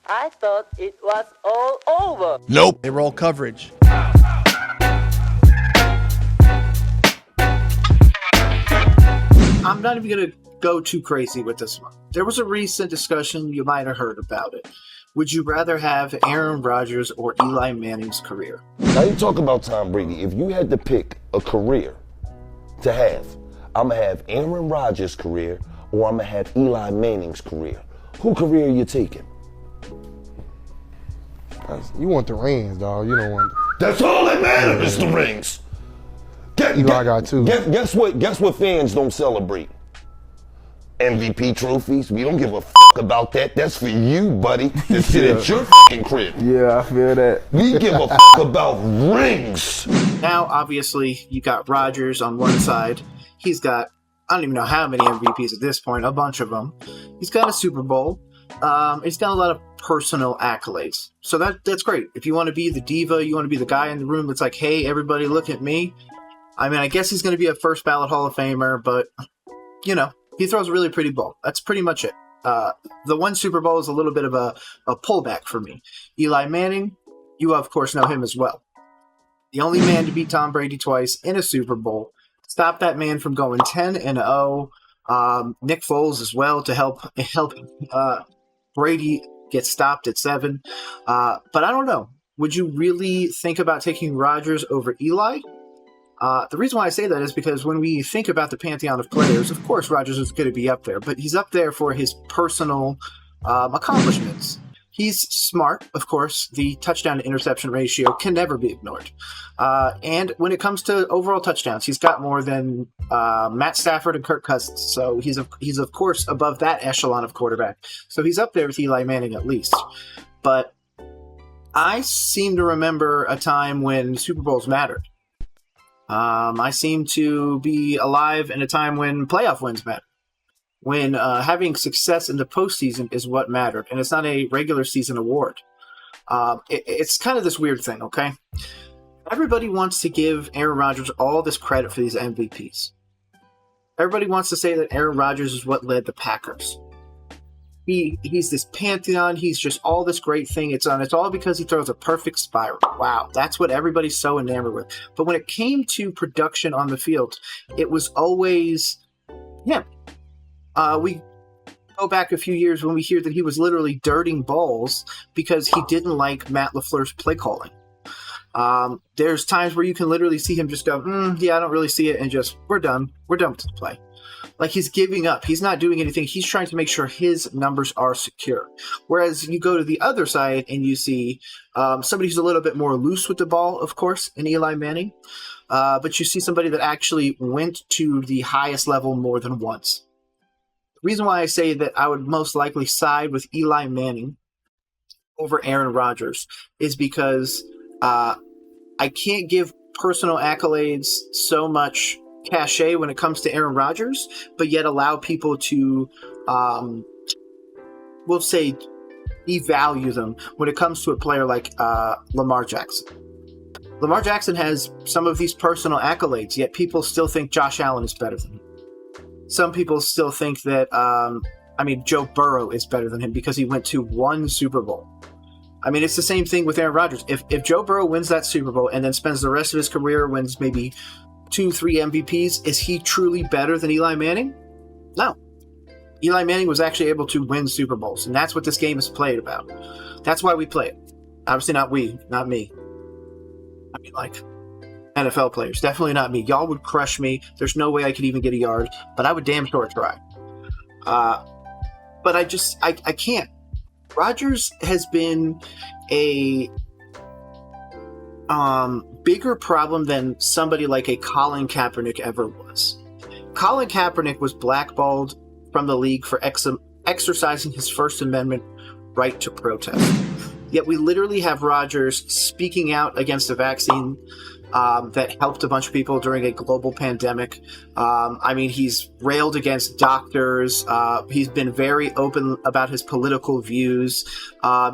I thought it was all over. Nope. They roll coverage. I'm not even going to go too crazy with this one. There was a recent discussion, you might have heard about it. Would you rather have Aaron Rodgers or Eli Manning's career? Now you talk about Tom Brady. If you had to pick a career to have, I'm going to have Aaron Rodgers' career or I'm going to have Eli Manning's career. Who career are you taking? You want the rings, dog. You don't want. That's all that matters is the rings. Eli got two. Guess what fans don't celebrate? MVP trophies. We don't give a about that. That's for you, buddy, to sit at your crib. Yeah, I feel that. We give a about rings. Now, obviously, you got Rodgers on one side. He's got, I don't even know how many MVPs at this point, a bunch of them. He's got a Super Bowl. He's got a lot of personal accolades. So that's great. If you want to be the diva, you want to be the guy in the room that's like, hey, everybody look at me. I mean, I guess he's going to be a first ballot Hall of Famer, but, you know, he throws a really pretty ball. That's pretty much it. The one Super Bowl is a little bit of a pullback for me. Eli Manning, you of course know him as well. The only man to beat Tom Brady twice in a Super Bowl. Stop that man from going 10-0. Nick Foles as well to help Brady get stopped at 7. But I don't know. Would you really think about taking Rodgers over Eli? The reason why I say that is because when we think about the pantheon of players, of course Rodgers is going to be up there, but he's up there for his personal accomplishments. He's smart, of course. The touchdown-to-interception ratio can never be ignored. And when it comes to overall touchdowns, he's got more than Matt Stafford and Kirk Cousins. So he's of course above that echelon of quarterback. So he's up there with Eli Manning at least. But I seem to remember a time when Super Bowls mattered. I seem to be alive in a time when playoff wins matter. When having success in the postseason is what mattered, and it's not a regular season award. It's kind of this weird thing, okay? Everybody wants to give Aaron Rodgers all this credit for these MVPs. Everybody wants to say that Aaron Rodgers is what led the Packers. He's this pantheon. He's just all this great thing. It's all because he throws a perfect spiral. Wow, that's what everybody's so enamored with. But when it came to production on the field, it was always him. We go back a few years when we hear that he was literally dirting balls because he didn't like Matt LaFleur's play calling. There's times where you can literally see him just go, yeah, I don't really see it, and just, we're done. We're done with the play. Like, he's giving up. He's not doing anything. He's trying to make sure his numbers are secure. Whereas you go to the other side and you see somebody who's a little bit more loose with the ball, of course, in Eli Manning. But you see somebody that actually went to the highest level more than once. The reason why I say that I would most likely side with Eli Manning over Aaron Rodgers is because I can't give personal accolades so much cachet when it comes to Aaron Rodgers, but yet allow people to, we'll say, devalue them when it comes to a player like Lamar Jackson. Lamar Jackson has some of these personal accolades, yet people still think Josh Allen is better than him. Some people still think that, Joe Burrow is better than him because he went to one Super Bowl. I mean, it's the same thing with Aaron Rodgers. If Joe Burrow wins that Super Bowl and then spends the rest of his career, wins maybe 2-3 MVPs, is he truly better than Eli Manning? No. Eli Manning was actually able to win Super Bowls, and that's what this game is played about. That's why we play it. Obviously not me. I mean, like, NFL players. Definitely not me. Y'all would crush me. There's no way I could even get a yard, but I would damn sure try. But I can't. Rodgers has been a bigger problem than somebody like a Colin Kaepernick ever was. Colin Kaepernick was blackballed from the league for exercising his First Amendment right to protest. Yet we literally have Rodgers speaking out against a vaccine that helped a bunch of people during a global pandemic. He's railed against doctors. He's been very open about his political views.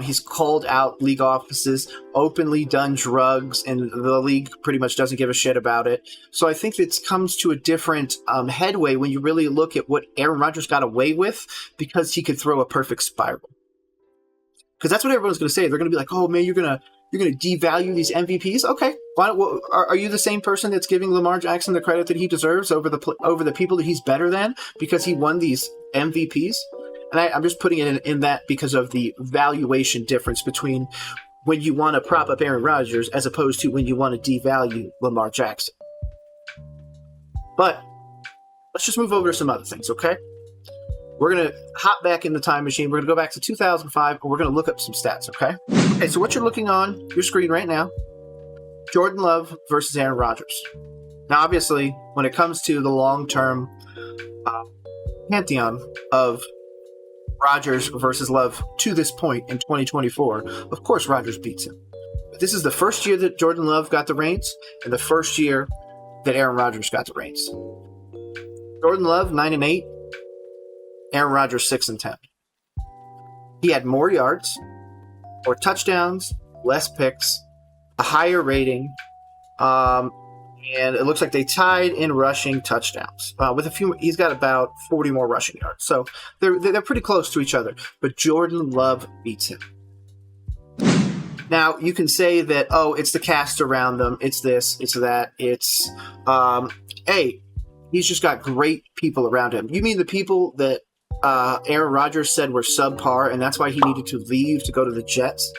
He's called out league offices, openly done drugs, and the league pretty much doesn't give a shit about it. So I think it comes to a different headway when you really look at what Aaron Rodgers got away with because he could throw a perfect spiral. Because that's what everyone's going to say. They're going to be like, "Oh man, you're going to devalue these MVPs." Okay, are you the same person that's giving Lamar Jackson the credit that he deserves over the people that he's better than because he won these MVPs? And I'm just putting it in that because of the valuation difference between when you want to prop up Aaron Rodgers as opposed to when you want to devalue Lamar Jackson. But let's just move over to some other things, okay? We're going to hop back in the time machine. We're going to go back to 2005, and we're going to look up some stats, okay? Okay, so what you're looking on your screen right now, Jordan Love versus Aaron Rodgers. Now, obviously, when it comes to the long-term pantheon of Rodgers versus Love to this point in 2024, of course Rodgers beats him. But this is the first year that Jordan Love got the reins and the first year that Aaron Rodgers got the reins. Jordan Love, 9-8. Aaron Rodgers, 6-10. He had more yards, more touchdowns, less picks, a higher rating, and it looks like they tied in rushing touchdowns. With a few, he's got about 40 more rushing yards, so they're pretty close to each other. But Jordan Love beats him. Now you can say that, oh, it's the cast around them, it's this, it's that, it's hey, he's just got great people around him. You mean the people that Aaron Rodgers said were subpar, and that's why he needed to leave to go to the Jets,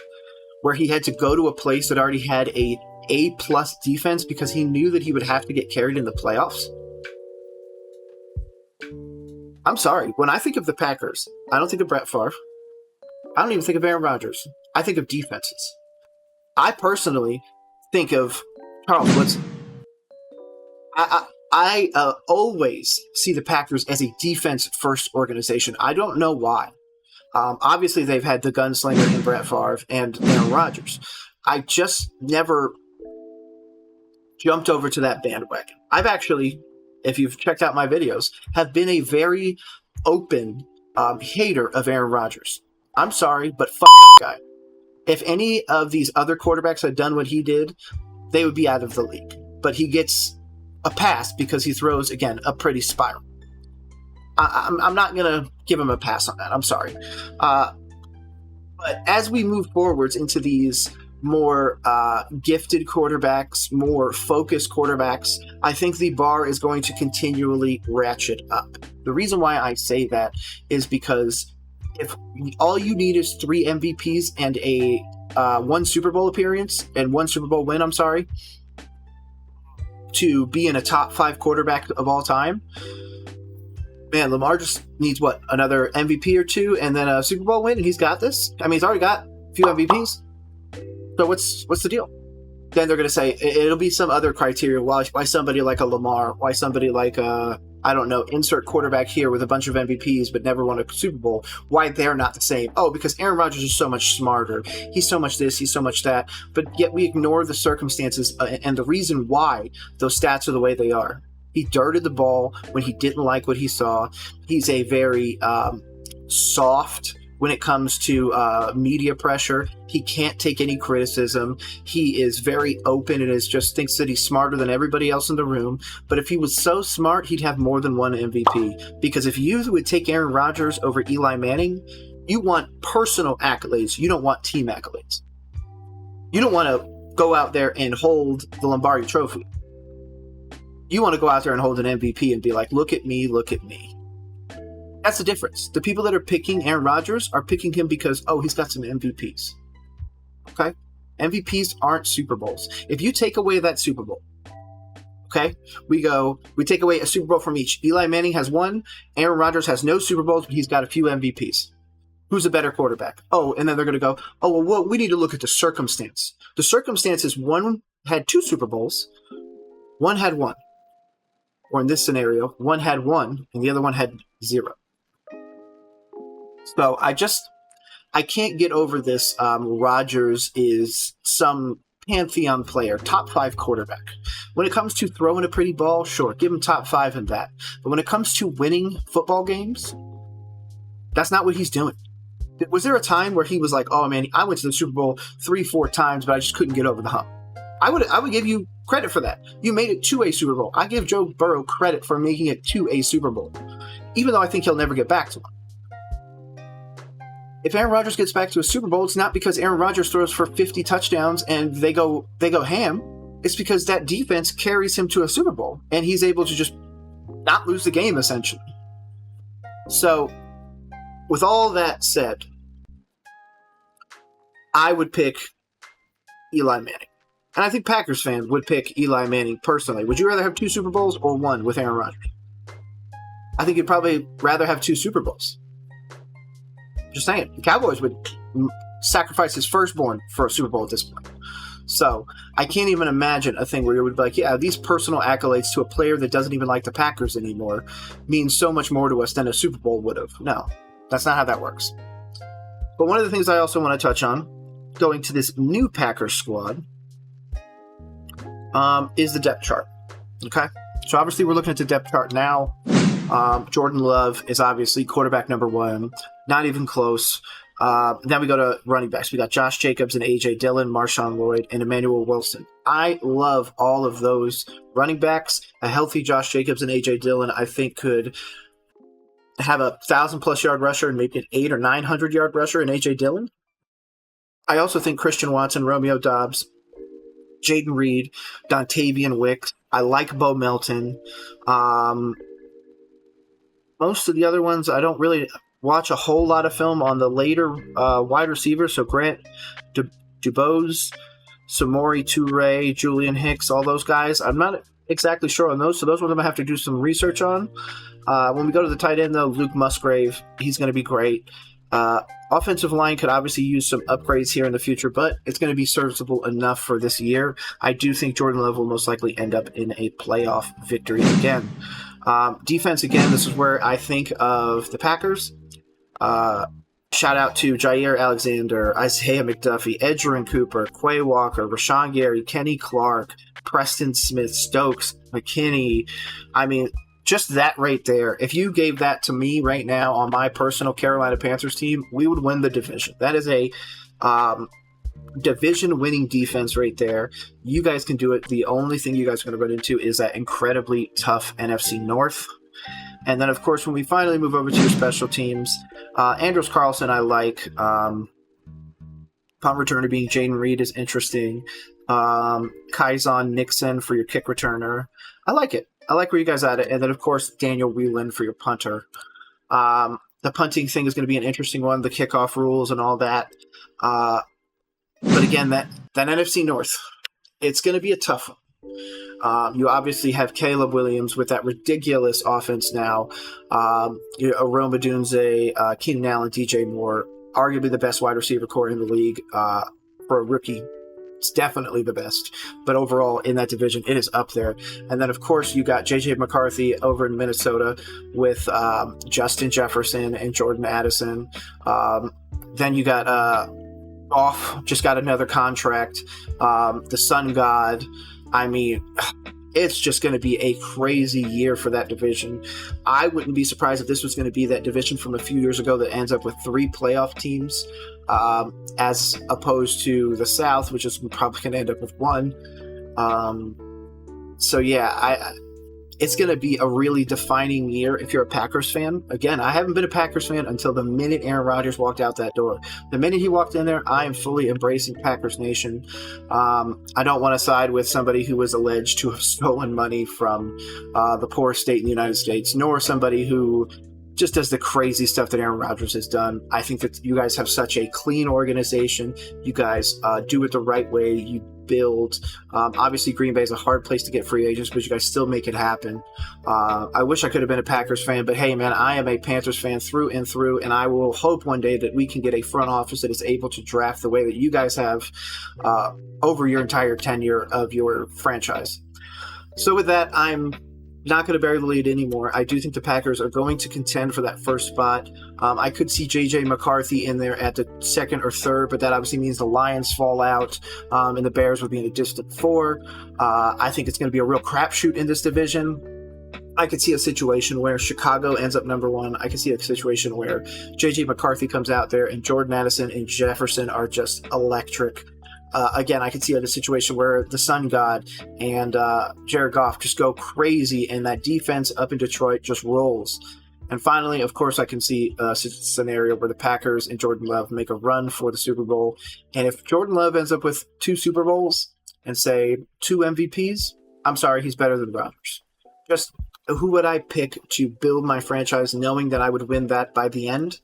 where he had to go to a place that already had A+ defense because he knew that he would have to get carried in the playoffs? I'm sorry. When I think of the Packers, I don't think of Brett Favre. I don't even think of Aaron Rodgers. I think of defenses. I personally think of Charles Woodson. I always see the Packers as a defense-first organization. I don't know why. Obviously, they've had the gunslinger in Brett Favre and Aaron Rodgers. I just never jumped over to that bandwagon. I've actually, if you've checked out my videos, have been a very open hater of Aaron Rodgers. I'm sorry, but fuck that guy. If any of these other quarterbacks had done what he did, they would be out of the league. But he gets a pass because he throws, again, a pretty spiral. I'm not going to give him a pass on that. I'm sorry. But as we move forwards into these more gifted quarterbacks, more focused quarterbacks, I think the bar is going to continually ratchet up. The reason why I say that is because if all you need is 3 MVPs and a 1 Super Bowl appearance and 1 Super Bowl win, to be in a top 5 quarterback of all time, man, Lamar just needs what, another MVP or 2 and then a Super Bowl win, and he's got this. I mean, he's already got a few MVPs. So what's the deal? Then they're going to say it'll be some other criteria. Why somebody like a Lamar? Why somebody like I don't know, insert quarterback here with a bunch of MVPs but never won a Super Bowl? Why they're not the same? Oh, because Aaron Rodgers is so much smarter. He's so much this, he's so much that. But yet we ignore the circumstances and the reason why those stats are the way they are. He dirted the ball when he didn't like what he saw. He's a very soft when it comes to media pressure. He can't take any criticism. He is very open and just thinks that he's smarter than everybody else in the room. But if he was so smart, he'd have more than 1 MVP. Because if you would take Aaron Rodgers over Eli Manning, you want personal accolades. You don't want team accolades. You don't want to go out there and hold the Lombardi trophy. You want to go out there and hold an MVP and be like, look at me, look at me. That's the difference. The people that are picking Aaron Rodgers are picking him because, oh, he's got some MVPs. Okay? MVPs aren't Super Bowls. If you take away that Super Bowl, okay, we take away a Super Bowl from each. Eli Manning has 1. Aaron Rodgers has no Super Bowls, but he's got a few MVPs. Who's a better quarterback? Oh, and then they're going to go, oh, well, we need to look at the circumstance. The circumstance is 1 had 2 Super Bowls, 1 had 1. Or in this scenario, 1 had 1 and the other one had 0. So I can't get over this. Rodgers is some pantheon player, top 5 quarterback. When it comes to throwing a pretty ball, sure, give him top 5 in that. But when it comes to winning football games, that's not what he's doing. Was there a time where he was like, oh man, I went to the Super Bowl 3-4 times, but I just couldn't get over the hump? I would give you credit for that. You made it to a Super Bowl. I give Joe Burrow credit for making it to a Super Bowl, even though I think he'll never get back to one. if Aaron Rodgers gets back to a Super Bowl, it's not because Aaron Rodgers throws for 50 touchdowns and they go ham. It's because that defense carries him to a Super Bowl, and he's able to just not lose the game, essentially. So, with all that said, I would pick Eli Manning. And I think Packers fans would pick Eli Manning personally. Would you rather have 2 Super Bowls or 1 with Aaron Rodgers? I think you'd probably rather have 2 Super Bowls. Just saying. The Cowboys would sacrifice his firstborn for a Super Bowl at this point. So I can't even imagine a thing where you would be like, yeah, these personal accolades to a player that doesn't even like the Packers anymore means so much more to us than a Super Bowl would have. No, that's not how that works. But one of the things I also want to touch on, going to this new Packers squad, is the depth chart. Okay? So obviously we're looking at the depth chart now. Jordan Love is obviously quarterback number 1. Not even close. Then we go to running backs. We got Josh Jacobs and A.J. Dillon, Marshawn Lloyd, and Emmanuel Wilson. I love all of those running backs. A healthy Josh Jacobs and A.J. Dillon, I think, could have a 1,000-plus yard rusher and maybe an 800 or 900 yard rusher in A.J. Dillon. I also think Christian Watson, Romeo Doubs, Jaden Reed, Dontavian Wicks. I like Bo Melton. Most of the other ones, I don't really watch a whole lot of film on the later wide receivers. So Grant Dubose, Samori Toure, Julian Hicks, all those guys. I'm not exactly sure on those. So those ones I'm going to have to do some research on. When we go to the tight end, though, Luke Musgrave, he's going to be great. Offensive line could obviously use some upgrades here in the future, but it's going to be serviceable enough for this year. I do think Jordan Love will most likely end up in a playoff victory again. Defense, again, this is where I think of the Packers. Shout out to Jair Alexander, Isaiah McDuffie, Edgerrin Cooper, Quay Walker, Rashawn Gary, Kenny Clark, Preston Smith, Stokes, McKinney. I mean, just that right there. If you gave that to me right now on my personal Carolina Panthers team, we would win the division. That is a division-winning defense right there. You guys can do it. The only thing you guys are going to run into is that incredibly tough NFC North. And then, of course, when we finally move over to your special teams, Andros Carlson I like. Punt returner being Jaden Reed is interesting. Kaizon Nixon for your kick returner. I like it. I like where you guys at it. And then, of course, Daniel Whelan for your punter. The punting thing is going to be an interesting one, the kickoff rules and all that. But again, that NFC North, it's going to be a tough one. You obviously have Caleb Williams with that ridiculous offense now. Aroma Dunze, Keenan Allen, DJ Moore, arguably the best wide receiver core in the league for a rookie. It's definitely the best. But overall, in that division, it is up there. And then, of course, you got J.J. McCarthy over in Minnesota with Justin Jefferson and Jordan Addison. Then you got Goff, just got another contract. The Sun God. I mean, it's just going to be a crazy year for that division. I wouldn't be surprised if this was going to be that division from a few years ago that ends up with 3 playoff teams, as opposed to the South, which is probably going to end up with 1. So, yeah, it's going to be a really defining year if you're a Packers fan. Again, I haven't been a Packers fan until the minute Aaron Rodgers walked out that door. The minute he walked in there, I am fully embracing Packers Nation. I don't want to side with somebody who was alleged to have stolen money from the poorest state in the United States, nor somebody who just does the crazy stuff that Aaron Rodgers has done. I think that you guys have such a clean organization. You guys do it the right way. You build. Obviously, Green Bay is a hard place to get free agents, but you guys still make it happen. I wish I could have been a Packers fan, but hey, man, I am a Panthers fan through and through, and I will hope one day that we can get a front office that is able to draft the way that you guys have over your entire tenure of your franchise. So with that, I'm not going to bury the lead anymore. I do think the Packers are going to contend for that first spot. I could see J.J. McCarthy in there at the 2nd or 3rd, but that obviously means the Lions fall out and the Bears would be in a distant 4. I think it's going to be a real crapshoot in this division. I could see a situation where Chicago ends up number 1. I could see a situation where J.J. McCarthy comes out there and Jordan Addison and Jefferson are just electric. Again, I could see a situation where the Sun God and Jared Goff just go crazy and that defense up in Detroit just rolls. And finally, of course, I can see a scenario where the Packers and Jordan Love make a run for the Super Bowl. And if Jordan Love ends up with 2 Super Bowls and, say, 2 MVPs, I'm sorry, he's better than Rodgers. Just who would I pick to build my franchise knowing that I would win that by the end?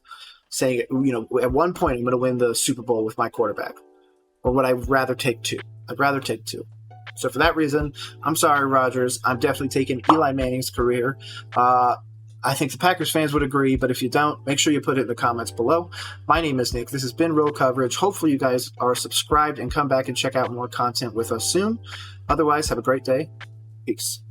Saying, at one point I'm going to win the Super Bowl with my quarterback. Or would I rather take 2? I'd rather take 2. So for that reason, I'm sorry, Rodgers. I'm definitely taking Eli Manning's career. I think the Packers fans would agree, but if you don't, make sure you put it in the comments below. My name is Nick. This has been Real Coverage. Hopefully you guys are subscribed and come back and check out more content with us soon. Otherwise, have a great day. Peace.